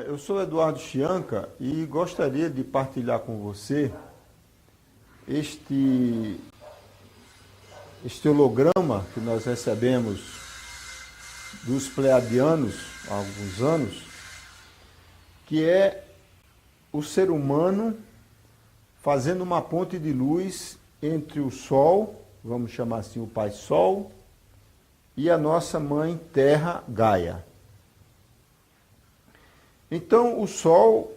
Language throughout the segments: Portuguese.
Eu sou Eduardo Chianca e gostaria de partilhar com você este, este holograma que nós recebemos dos pleiadianos há alguns anos, que é o ser humano fazendo uma ponte de luz entre o Sol, vamos chamar assim o Pai Sol, e a nossa Mãe Terra Gaia. Então, o Sol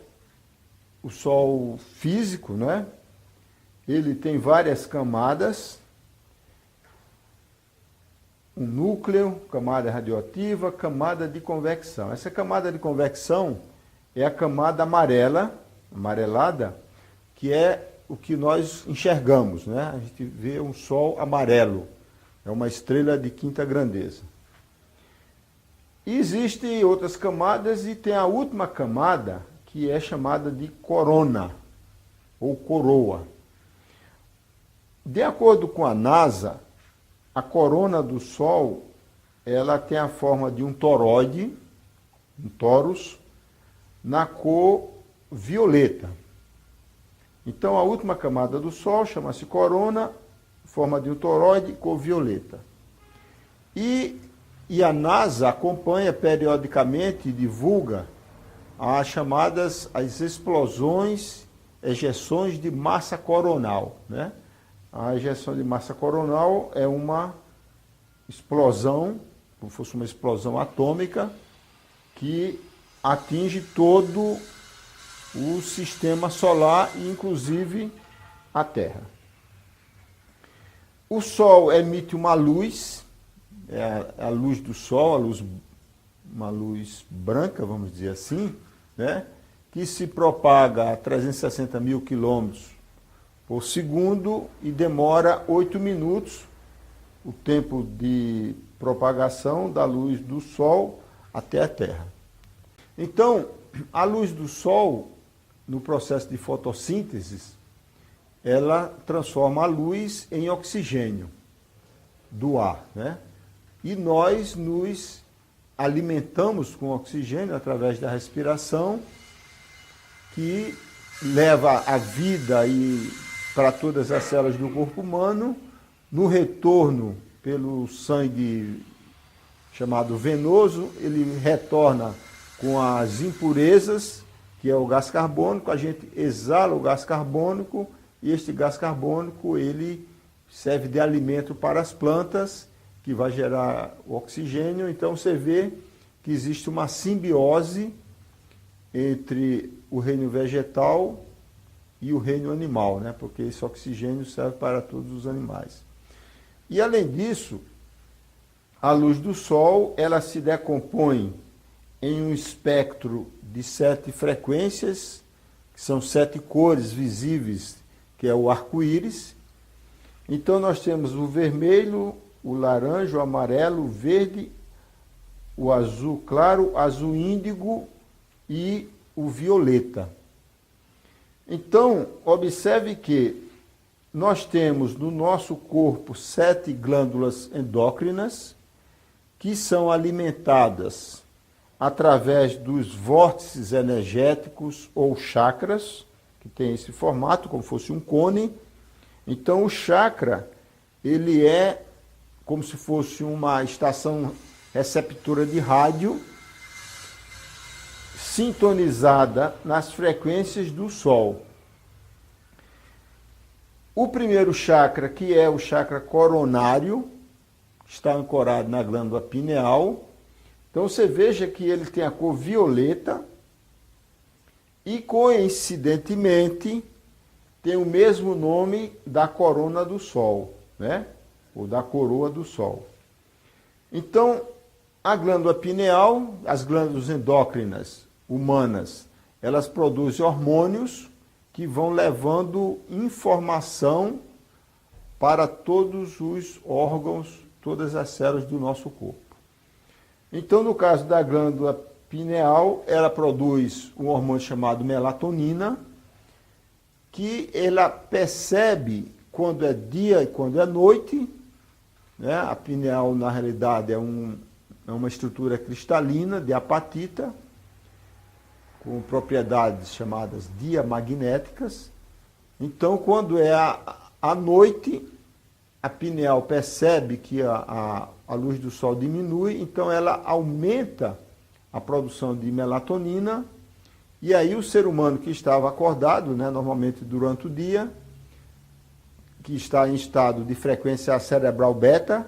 físico, né? Ele tem várias camadas, um núcleo, camada radioativa, camada de convecção. Essa camada de convecção é a camada amarelada, que é o que nós enxergamos, né? A gente vê um Sol amarelo, é uma estrela de quinta grandeza. E existem outras camadas e tem a última camada, que é chamada de corona, ou coroa. De acordo com a NASA, a corona do Sol, ela tem a forma de um toroide, um torus, na cor violeta. Então, a última camada do Sol chama-se corona, forma de um toroide, cor violeta. E a NASA acompanha periodicamente e divulga as explosões, ejeções de massa coronal, né? A ejeção de massa coronal é uma explosão, como se fosse uma explosão atômica, que atinge todo o sistema solar, inclusive a Terra. O Sol emite uma luz, a luz do Sol, uma luz branca, vamos dizer assim, né? Que se propaga a 360 mil quilômetros por segundo e demora 8 minutos, o tempo de propagação da luz do Sol até a Terra. Então, a luz do Sol, no processo de fotossíntese, ela transforma a luz em oxigênio do ar, né? E nós nos alimentamos com oxigênio através da respiração, que leva a vida para todas as células do corpo humano. No retorno pelo sangue chamado venoso, ele retorna com as impurezas, que é o gás carbônico. A gente exala o gás carbônico e este gás carbônico ele serve de alimento para as plantas, que vai gerar o oxigênio. Então você vê que existe uma simbiose entre o reino vegetal e o reino animal, né? Porque esse oxigênio serve para todos os animais. E além disso, a luz do Sol, ela se decompõe em um espectro de 7 frequências, que são 7 cores visíveis, que é o arco-íris. Então nós temos o vermelho, o laranja, o amarelo, o verde, o azul claro, o azul índigo e o violeta. Então, observe que nós temos no nosso corpo 7 glândulas endócrinas, que são alimentadas através dos vórtices energéticos ou chakras, que tem esse formato, como fosse um cone. Então, o chakra, ele é como se fosse uma estação receptora de rádio, sintonizada nas frequências do Sol. O primeiro chakra, que é o chakra coronário, está ancorado na glândula pineal. Então você veja que ele tem a cor violeta e, coincidentemente, tem o mesmo nome da corona do Sol, né? Ou da coroa do Sol. Então, a glândula pineal, as glândulas endócrinas humanas, elas produzem hormônios que vão levando informação para todos os órgãos, todas as células do nosso corpo. Então, no caso da glândula pineal, ela produz um hormônio chamado melatonina, que ela percebe quando é dia e quando é noite, né? A pineal, na realidade, é uma estrutura cristalina de apatita. com propriedades chamadas diamagnéticas. Então, quando é à noite, a pineal percebe que a luz do sol diminui, então ela aumenta a produção de melatonina, e aí o ser humano que estava acordado, né, normalmente durante o dia, que está em estado de frequência cerebral beta,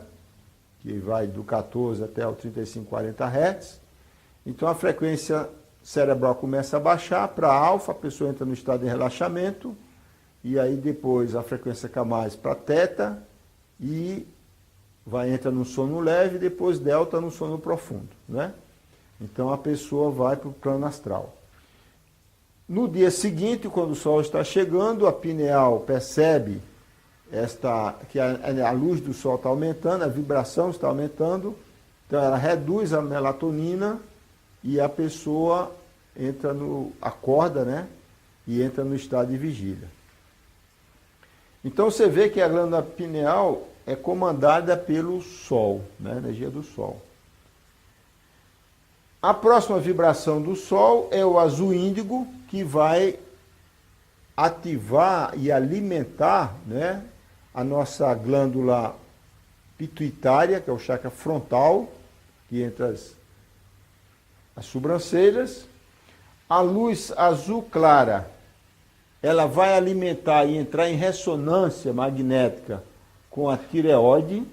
que vai do 14 até o 35, 40 Hz, então a frequência cerebral começa a baixar para alfa, a pessoa entra no estado de relaxamento, e aí depois a frequência cai mais para teta, e entra no sono leve, e depois delta no sono profundo, né? Então a pessoa vai para o plano astral. No dia seguinte, quando o sol está chegando, a pineal percebe que a luz do sol está aumentando, a vibração está aumentando, então ela reduz a melatonina e a pessoa acorda, né? E entra no estado de vigília. Então você vê que a glândula pineal é comandada pelo sol, né? A energia do sol. A próxima vibração do sol é o azul índigo, que vai ativar e alimentar, né, a nossa glândula pituitária, que é o chakra frontal, que entra as sobrancelhas. A luz azul clara, ela vai alimentar e entrar em ressonância magnética com a tireoide.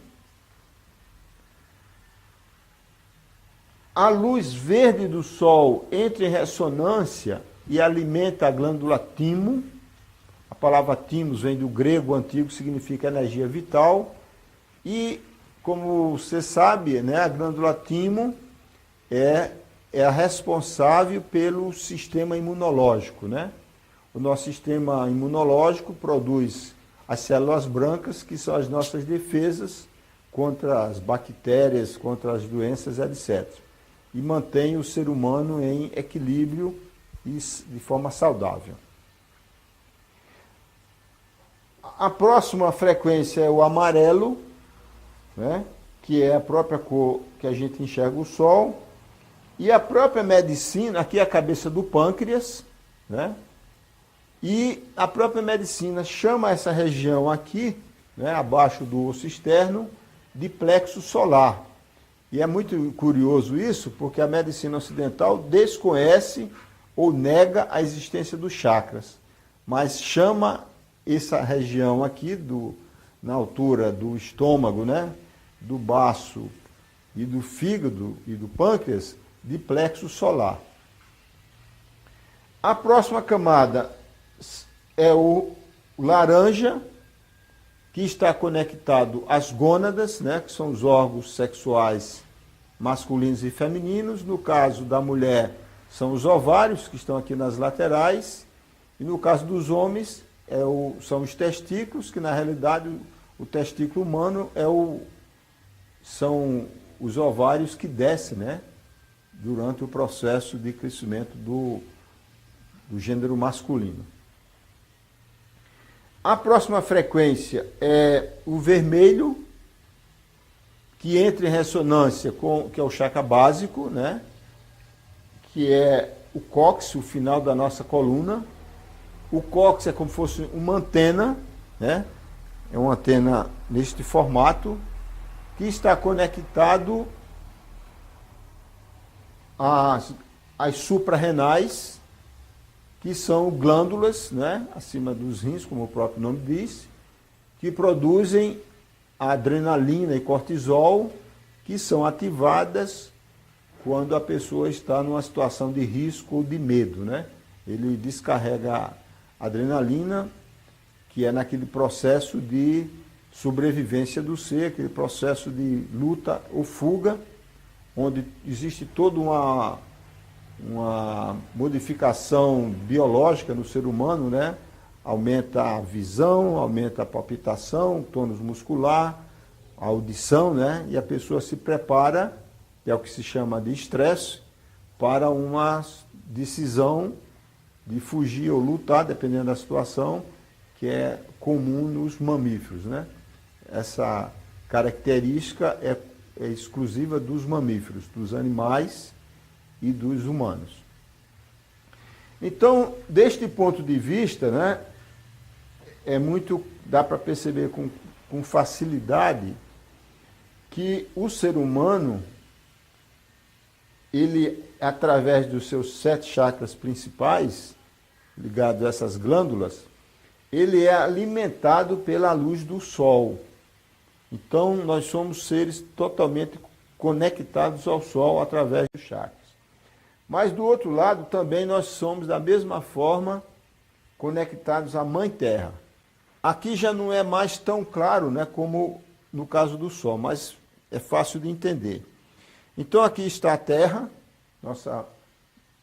A luz verde do sol entra em ressonância e alimenta a glândula timo. A palavra timos vem do grego antigo, significa energia vital. E, como você sabe, né, a glândula timo é a responsável pelo sistema imunológico, né? O nosso sistema imunológico produz as células brancas, que são as nossas defesas contra as bactérias, contra as doenças, etc. E mantém o ser humano em equilíbrio e de forma saudável. A próxima frequência é o amarelo, né, que é a própria cor que a gente enxerga o sol. E a própria medicina, aqui é a cabeça do pâncreas, né? E a própria medicina chama essa região aqui, né, abaixo do osso externo, de plexo solar. E é muito curioso isso, porque a medicina ocidental desconhece ou nega a existência dos chakras, mas chama essa região aqui, na altura do estômago, né, do baço e do fígado e do pâncreas, de plexo solar. A próxima camada é o laranja, que está conectado às gônadas, né, que são os órgãos sexuais masculinos e femininos. No caso da mulher, são os ovários, que estão aqui nas laterais. E no caso dos homens, são os testículos, que na realidade o testículo humano são os ovários que descem, né, durante o processo de crescimento do gênero masculino. A próxima frequência é o vermelho, que entra em ressonância que é o chakra básico, né? Que é o cóccix, o final da nossa coluna. O cóccix é como se fosse uma antena, né? É uma antena neste formato, que está conectado às suprarrenais, que são glândulas, né, acima dos rins, como o próprio nome diz, que produzem adrenalina e cortisol, que são ativadas quando a pessoa está numa situação de risco ou de medo, né? Ele descarrega a adrenalina, que é naquele processo de sobrevivência do ser, aquele processo de luta ou fuga, onde existe toda uma modificação biológica no ser humano, né? Aumenta a visão, aumenta a palpitação, o tônus muscular, a audição, né? E a pessoa se prepara, que é o que se chama de estresse, para uma decisão de fugir ou lutar, dependendo da situação, que é comum nos mamíferos, né? Essa característica é exclusiva dos mamíferos, dos animais e dos humanos. Então, deste ponto de vista, né, dá para perceber com facilidade que o ser humano, ele, através dos seus 7 chakras principais, ligados a essas glândulas, ele é alimentado pela luz do sol. Então, nós somos seres totalmente conectados ao sol através dos chakras. Mas, do outro lado, também nós somos, da mesma forma, conectados à Mãe Terra. Aqui já não é mais tão claro, né, como no caso do Sol, mas é fácil de entender. Então, aqui está a Terra, nossa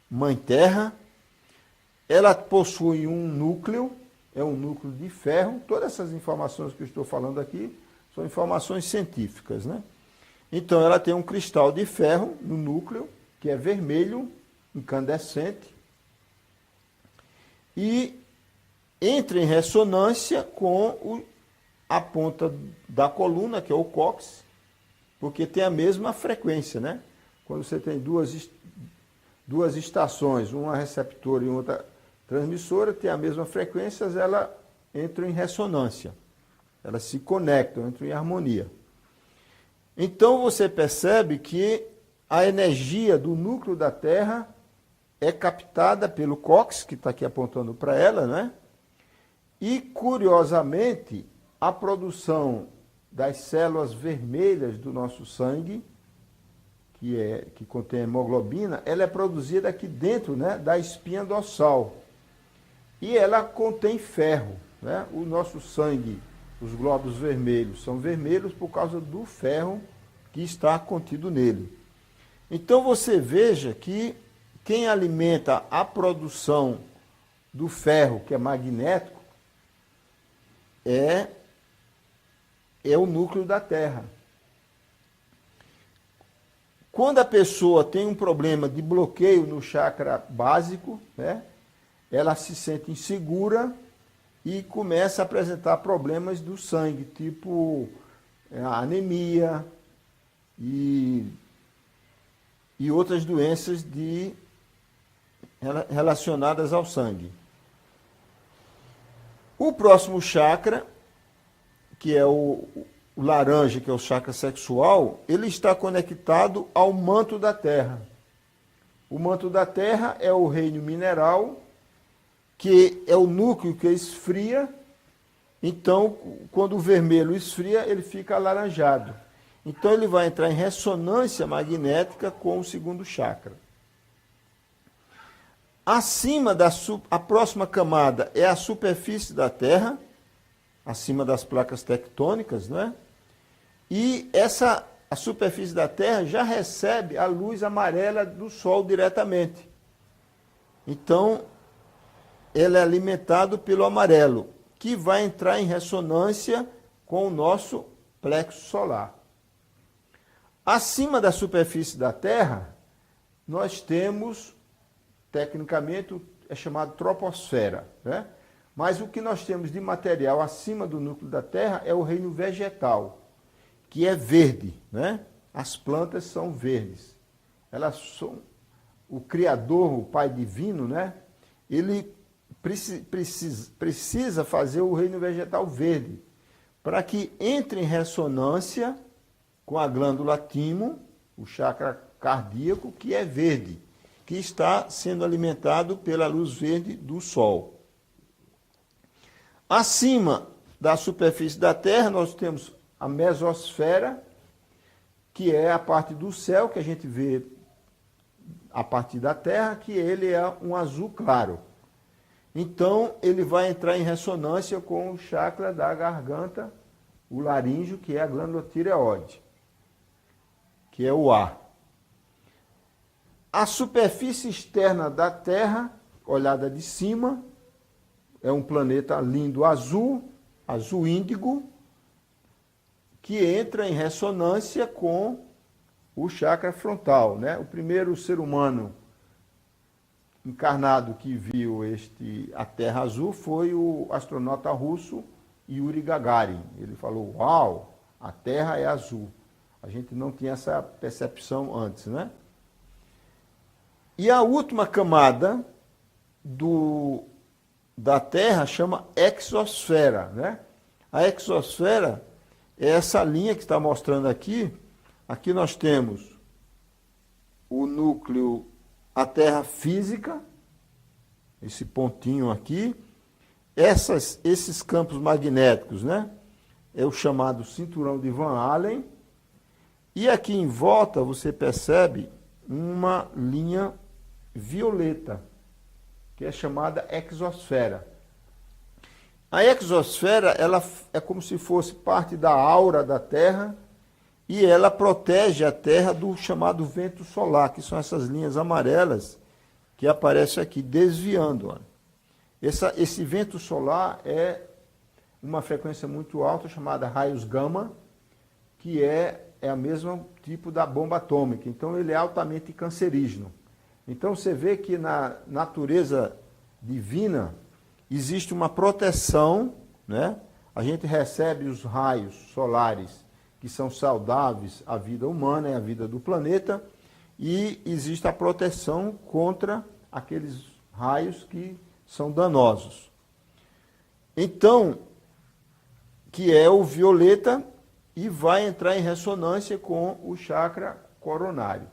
Mãe Terra. Ela possui um núcleo, é um núcleo de ferro. Todas essas informações que eu estou falando aqui são informações científicas, né? Então, ela tem um cristal de ferro no núcleo, que é vermelho, incandescente, e entra em ressonância com a ponta da coluna, que é o cóccix, porque tem a mesma frequência, né? Quando você tem duas estações, uma receptora e outra transmissora, tem a mesma frequência, elas entram em ressonância. Elas se conectam, entram em harmonia. Então você percebe que a energia do núcleo da Terra é captada pelo cóccix, que está aqui apontando para ela, né? E, curiosamente, a produção das células vermelhas do nosso sangue, que contém hemoglobina, ela é produzida aqui dentro, né, da espinha dorsal. E ela contém ferro, né? O nosso sangue, os glóbulos vermelhos, são vermelhos por causa do ferro que está contido nele. Então você veja que quem alimenta a produção do ferro, que é magnético, é o núcleo da Terra. Quando a pessoa tem um problema de bloqueio no chakra básico, né, ela se sente insegura e começa a apresentar problemas do sangue, tipo anemia e outras doenças relacionadas ao sangue. O próximo chakra, que é o laranja, que é o chakra sexual, ele está conectado ao manto da Terra. O manto da Terra é o reino mineral, que é o núcleo que esfria. Então, quando o vermelho esfria, ele fica alaranjado. Então, ele vai entrar em ressonância magnética com o segundo chakra. Acima a próxima camada é a superfície da Terra, acima das placas tectônicas, né? E a superfície da Terra já recebe a luz amarela do Sol diretamente. Então, ela é alimentada pelo amarelo, que vai entrar em ressonância com o nosso plexo solar. Acima da superfície da Terra, nós temos, tecnicamente, é chamado troposfera, né? Mas o que nós temos de material acima do núcleo da Terra é o reino vegetal, que é verde, né? As plantas são verdes. Elas são o Criador, o Pai Divino, né? Ele precisa fazer o reino vegetal verde, para que entre em ressonância com a glândula timo, o chakra cardíaco, que é verde, que está sendo alimentado pela luz verde do Sol. Acima da superfície da Terra, nós temos a mesosfera, que é a parte do céu que a gente vê a partir da Terra, que ele é um azul claro. Então, ele vai entrar em ressonância com o chakra da garganta, o laríngeo, que é a glândula tireoide, que é o ar. A superfície externa da Terra, olhada de cima, é um planeta lindo azul, azul índigo, que entra em ressonância com o chakra frontal, né? O primeiro ser humano encarnado que viu a Terra azul foi o astronauta russo Yuri Gagarin. Ele falou: "Uau, a Terra é azul". A gente não tinha essa percepção antes, né? E a última camada da Terra chama exosfera, né? A exosfera é essa linha que está mostrando aqui. Aqui nós temos o núcleo, a Terra física, esse pontinho aqui. Esses campos magnéticos, né? É o chamado cinturão de Van Allen. E aqui em volta você percebe uma linha violeta, que é chamada exosfera. A exosfera, ela é como se fosse parte da aura da Terra e ela protege a Terra do chamado vento solar, que são essas linhas amarelas que aparecem aqui, desviando. Ó. Esse vento solar é uma frequência muito alta, chamada raios gama, que é o mesmo tipo da bomba atômica. Então, ele é altamente cancerígeno. Então, você vê que na natureza divina existe uma proteção, né? A gente recebe os raios solares que são saudáveis à vida humana e à vida do planeta, e existe a proteção contra aqueles raios que são danosos. Então, que é o violeta, e vai entrar em ressonância com o chakra coronário.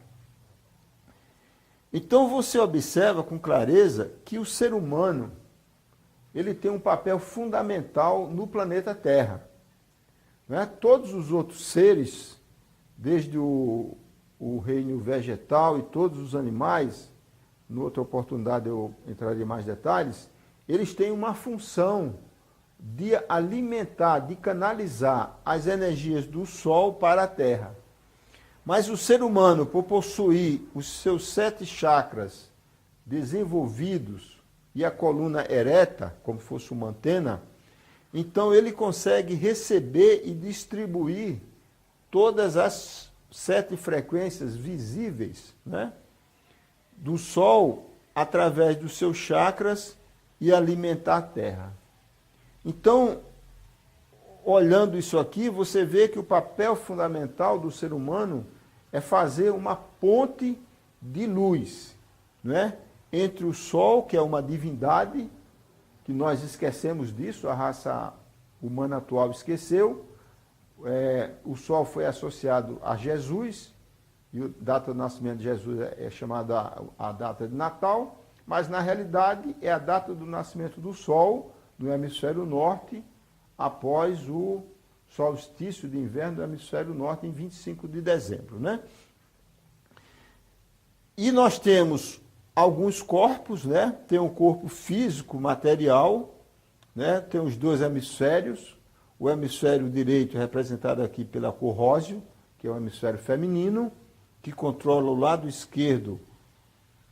Então você observa com clareza que o ser humano ele tem um papel fundamental no planeta Terra. Né? Todos os outros seres, desde o reino vegetal e todos os animais, em outra oportunidade eu entrarei em mais detalhes, eles têm uma função de alimentar, de canalizar as energias do Sol para a Terra. Mas o ser humano, por possuir os seus 7 chakras desenvolvidos e a coluna ereta, como fosse uma antena, então ele consegue receber e distribuir todas as 7 frequências visíveis, né, do Sol através dos seus chakras e alimentar a Terra. Então, olhando isso aqui, você vê que o papel fundamental do ser humano é fazer uma ponte de luz, né? Entre o Sol, que é uma divindade, que nós esquecemos disso, a raça humana atual esqueceu. O Sol foi associado a Jesus, e a data do nascimento de Jesus é chamada a data de Natal, mas na realidade é a data do nascimento do Sol, no hemisfério norte, após o solstício de inverno do hemisfério norte, em 25 de dezembro. Né? E nós temos alguns corpos, né? Tem um corpo físico, material, né? Tem os 2 hemisférios, o hemisfério direito representado aqui pela cor róseo, que é o hemisfério feminino, que controla o lado esquerdo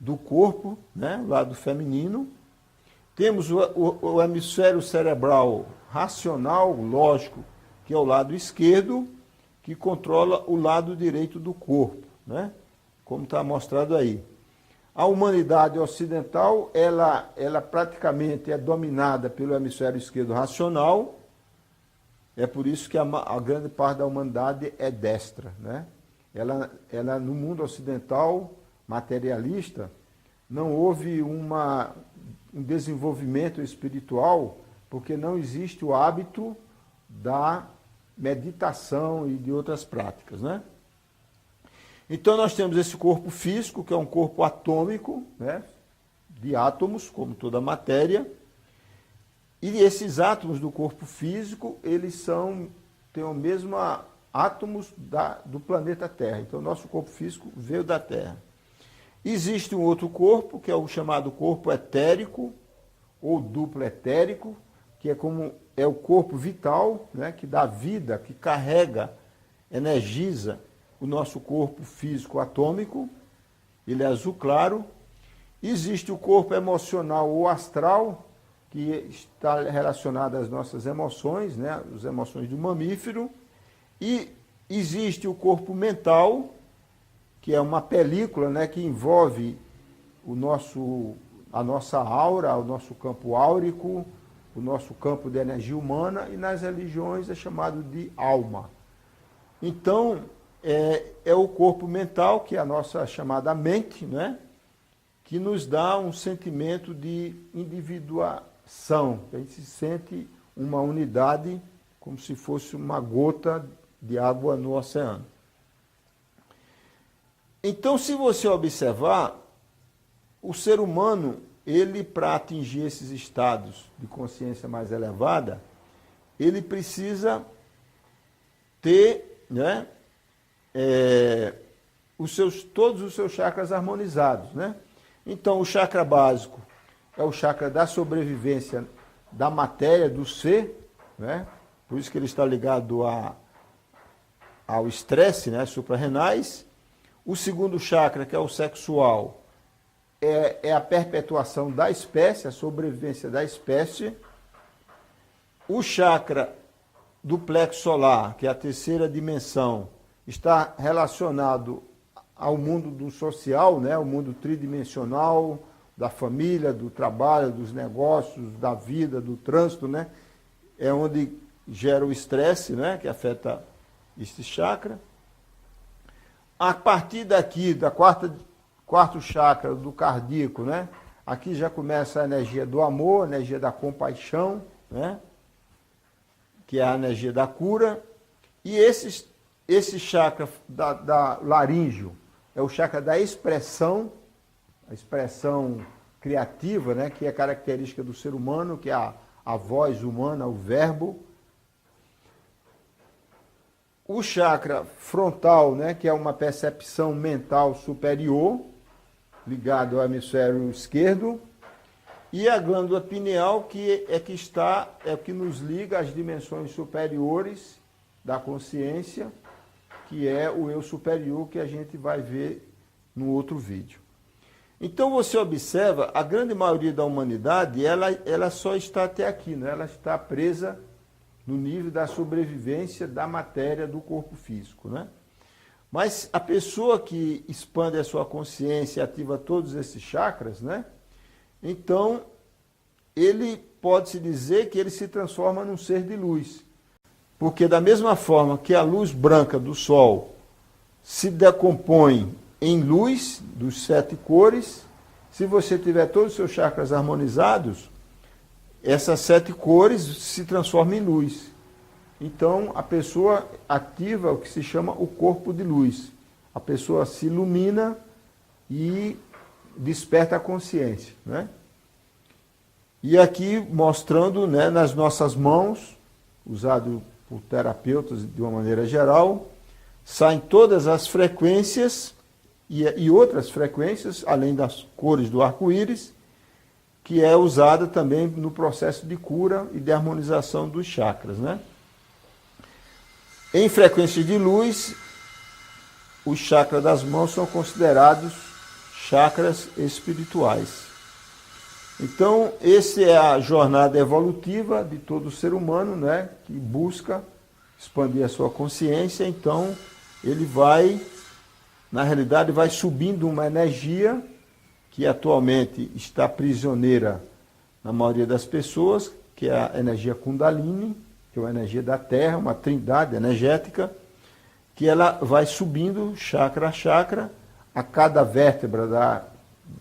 do corpo, né? O lado feminino. Temos o hemisfério cerebral racional, lógico, que é o lado esquerdo, que controla o lado direito do corpo, né? Como está mostrado aí. A humanidade ocidental, ela praticamente é dominada pelo hemisfério esquerdo racional. É por isso que a grande parte da humanidade é destra, né? Ela no mundo ocidental, materialista, não houve um desenvolvimento espiritual, porque não existe o hábito da meditação e de outras práticas, né? Então nós temos esse corpo físico, que é um corpo atômico, né, de átomos, como toda a matéria, e esses átomos do corpo físico, eles têm o mesmo átomos do planeta Terra. Então nosso corpo físico veio da Terra. Existe um outro corpo, que é o chamado corpo etérico, ou duplo etérico, que é o corpo vital, né, que dá vida, que carrega, energiza o nosso corpo físico atômico, ele é azul claro. Existe o corpo emocional ou astral, que está relacionado às nossas emoções, né, as emoções do mamífero. E existe o corpo mental, que é uma película, né, que envolve a nossa aura, o nosso campo áurico, o nosso campo de energia humana, e nas religiões é chamado de alma. Então, é o corpo mental, que é a nossa chamada mente, né? que nos dá um sentimento de individuação. A gente se sente uma unidade, como se fosse uma gota de água no oceano. Então, se você observar, o ser humano, ele, para atingir esses estados de consciência mais elevada, ele precisa ter, né, todos os seus chakras harmonizados, né? Então, o chakra básico é o chakra da sobrevivência da matéria, do ser, né? Por isso que ele está ligado ao estresse, né? Suprarrenais. O segundo chakra, que é o sexual, é a perpetuação da espécie, a sobrevivência da espécie. O chakra do plexo solar, que é a terceira dimensão, está relacionado ao mundo do social, né? O mundo tridimensional, da família, do trabalho, dos negócios, da vida, do trânsito, né? É onde gera o estresse, né? Que afeta esse chakra. A partir daqui, da quarto chakra do cardíaco, né? Aqui já começa a energia do amor, a energia da compaixão, né? Que é a energia da cura. E esse chakra da laríngeo é o chakra da expressão, a expressão criativa, né? Que é característica do ser humano, que é a voz humana, o verbo. O chakra frontal, né, que é uma percepção mental superior, ligado ao hemisfério esquerdo, e a glândula pineal, que é o que nos liga às dimensões superiores da consciência, que é o eu superior, que a gente vai ver no outro vídeo. Então você observa, a grande maioria da humanidade, ela só está até aqui, né? Ela está presa no nível da sobrevivência da matéria do corpo físico, né? Mas a pessoa que expande a sua consciência e ativa todos esses chakras, né? Então, ele pode-se dizer que ele se transforma num ser de luz. Porque da mesma forma que a luz branca do Sol se decompõe em luz dos 7 cores, se você tiver todos os seus chakras harmonizados, essas 7 cores se transformam em luz. Então, a pessoa ativa o que se chama o corpo de luz. A pessoa se ilumina e desperta a consciência, né? E aqui mostrando, né, nas nossas mãos, usado por terapeutas de uma maneira geral, saem todas as frequências e outras frequências, além das cores do arco-íris, que é usada também no processo de cura e de harmonização dos chakras, né? Em frequências de luz, os chakras das mãos são considerados chakras espirituais. Então, essa é a jornada evolutiva de todo ser humano, né? Que busca expandir a sua consciência. Então, ele vai, na realidade, vai subindo uma energia que atualmente está prisioneira na maioria das pessoas, que é a energia Kundalini, que é uma energia da Terra, uma trindade energética, que ela vai subindo chakra a chakra, a cada vértebra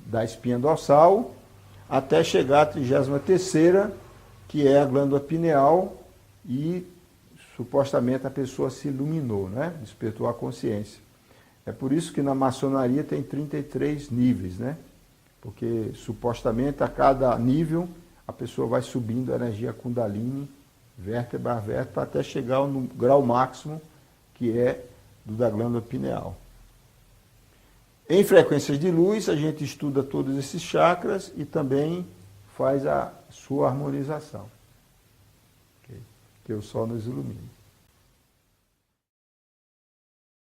da espinha dorsal, até chegar à 33ª, que é a glândula pineal, e supostamente a pessoa se iluminou, né? Despertou a consciência. É por isso que na maçonaria tem 33 níveis, né? Porque supostamente a cada nível a pessoa vai subindo a energia Kundalini, vértebra a vértebra, até chegar no grau máximo, que é do da glândula pineal. Em frequências de luz, a gente estuda todos esses chakras e também faz a sua harmonização. Okay? Que o Sol nos ilumine.